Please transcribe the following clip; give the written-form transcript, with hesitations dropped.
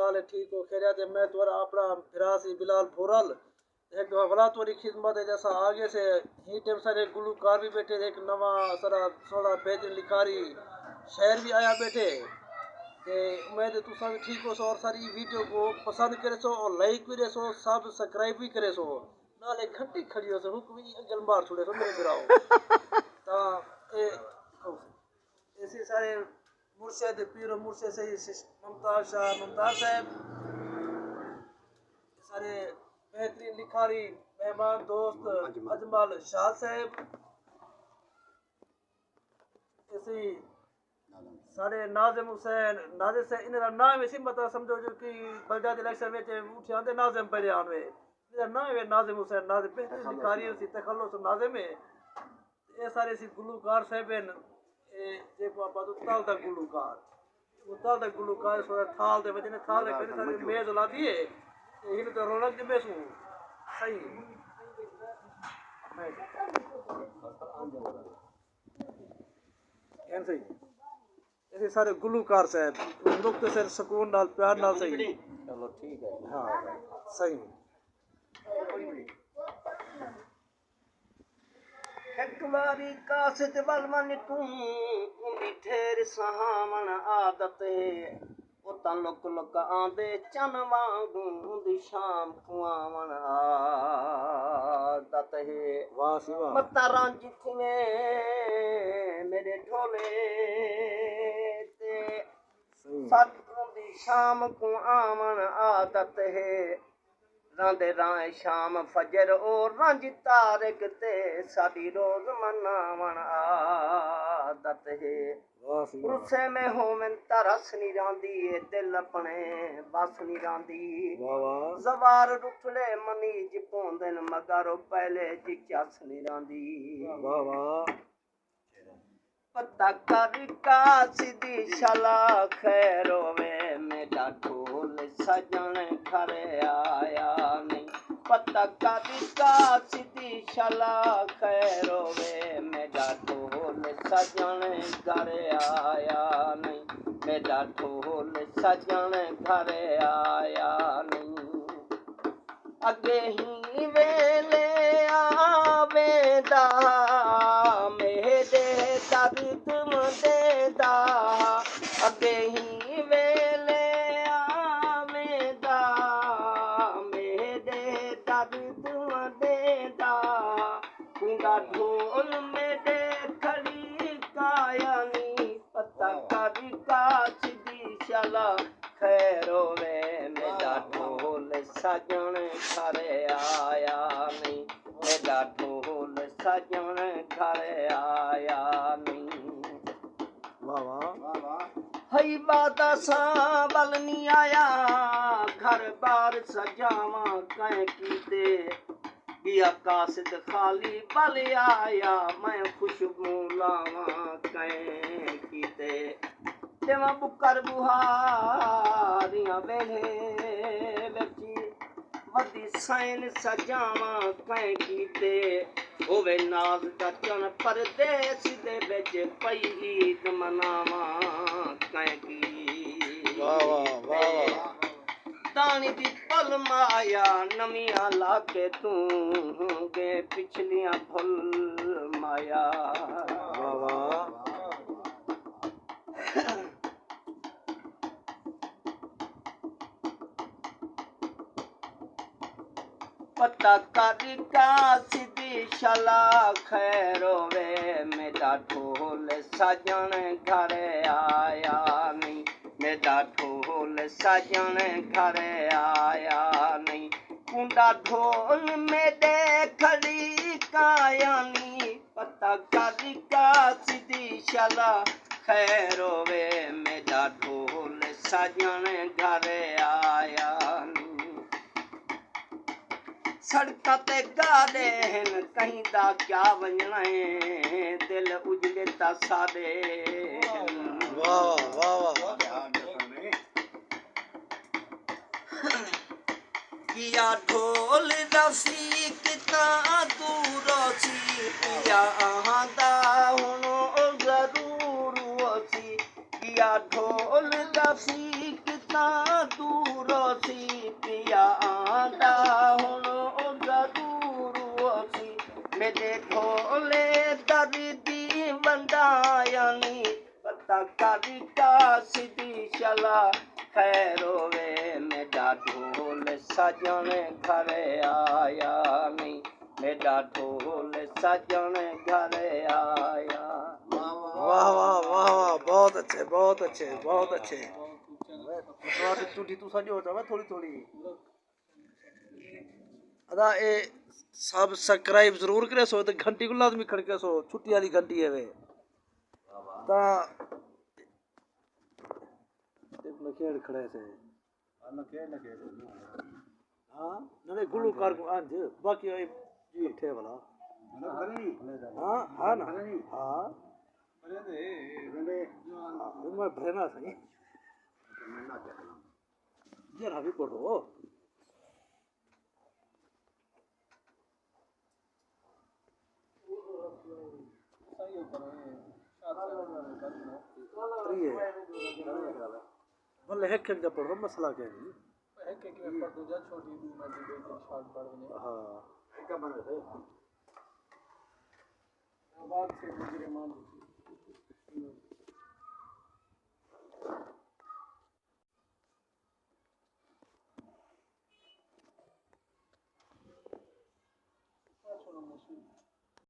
हाल है ठीक हो खैरियत है। मैं तुम्हारा अपना फिरासी बिलाल फोरल एक भला तुम्हारी खिदमत है। जैसा आगे से ही टाइम सारे गुलूकार भी बैठे थे, एक नवा सारा सोना बेहतरीन लिखारी शहर भी आया बैठे ते उम्मीद है तुसा भी ठीक हो सो और सारी वीडियो को पसंद करे सो और लाइक भी करे सो, सब्सक्राइब भी करे सो, नाले घंटी खड़ी हो सो हुक भी अगल मार छोड़े सो मेरे भिराओ ता ऐसे सारे मुर्शद पीर मुर्शद सही मुमताज साहब सारे बेहतरीन लिखारी मेहमान दोस्त अजमल शाह साहब, ऐसे सारे नाजिम हुसैन नाजिम से इनका नाम ऐसी मतलब समझो जो कि बलदात इलेक्शन में उठे आते नाजिम पढ़े आने इनका नाम है नाजिम हुसैन नाजिम बेहतरीन लिखारी उसी तखल्लुस नाजिम है। ये सारे सी गुलूकार साहब हैं जे को आप तो ताल तक गुलूकार वो ताल तक गुलूकार सोरा थाल दे वजने थाल दे फिर सारी मेज ला दिए ये तो रौनक दे बेसू सही एन सही ऐसे सारे गुलूकार साहब नुक्ते से सुकून नाल प्यार नाल सही चलो ठीक है हाँ सही तुम्हारी कासिद बलमन तू ढेर सहावन आदत है उता लुक लुक आंदे चन वांगू दी शाम खुआवन आदत है वाह सी वाह मता रांझी थीवे मेरे ढोले ते सतों दी शाम को आवन आदत है रांदे राय शाम फजर और रंज तारक ते साडी रोज मनावन आदत है रुसे में होवन तरस नहीं रांदी है दिल अपने बस नहीं रांदी जवार रुठले मनीज पोंदन मगर पहले जी चस नहीं रांदी पता कर का सीधी शला खैरोवे मेरा ढोल सजन घर आया नहीं पता कर का सीधी शला खैरोवे मेरा ढोल सजन घर आया नहीं मेरा ढोल सजन घर आया नहीं अगे ही वेले आवेदा मेरे दर्द देदा अगे ही वेले आवेदा मेरे दर्द देदा कुंडा ढोल मेरे खड़ी कायानी पता कर का सीधी शला खैरो वे मेरा ढोल सजन घर आया नहीं मेरा ढोल सजन घर आया नहीं हई बात साबल नहीं आया घर बार सजावा कह कीते बिया कासिद खाली बल आया मैं खुशबू लावा कह कीते तेवा बुकर बुहारियां वेले बची वदी सैन सजावा कह कीते होवे नाज दा चन परदेस दे विच पई ईद मनावा कह की वाह वाह वाह दानी दी पल माया नमिया लाके तू गे पिछलियां भुल माया वाह वाह पता कर का सीधी शला खैरोवे मेरा ढोल सजन घर आया नहीं मेरा ढोल सजन घर आया नहीं कुंडा ढोल मेरे खड़ी कायानी पता कर का सीधी शला खैरोवे मेरा ढोल सजन घर आया नहीं सड़का ते गाले हैं कहीं दा क्या वजना है दिल उजड़े ता सादे वाह वाह वाह किया ढोल रफीक ता दूर सी किया आंदा हुनो जरूर सी किया ढोल रफीक ता दूर कारी का सीधी शला खैरो वे मेरा ढोल सजन घर आया नहीं मेरा ढोल सजन घर आया वाह वाह वाह वाह बहुत अच्छे बहुत अच्छे बहुत अच्छे झूठी तू सॼो चवे थोड़ी थोड़ी अदा ए सब सब्सक्राइब जरूर करे सो ते घंटी को लाजमी खड़के सो छुट्टी वाली घंटी है वे ता ते खेड़ खड़े से हां नने गुलूकार को अंज बाकी जी ठे वाला हां हां ना हां मैं भरना सही जरा भी पढ़ो भले हेक जा पढ़ो मसला क्या है हेक के मैं पढ़ दूं जा छोटी दूं मैं दे शॉर्ट पढ़ देने हां एक बने से बात से गुजरे मान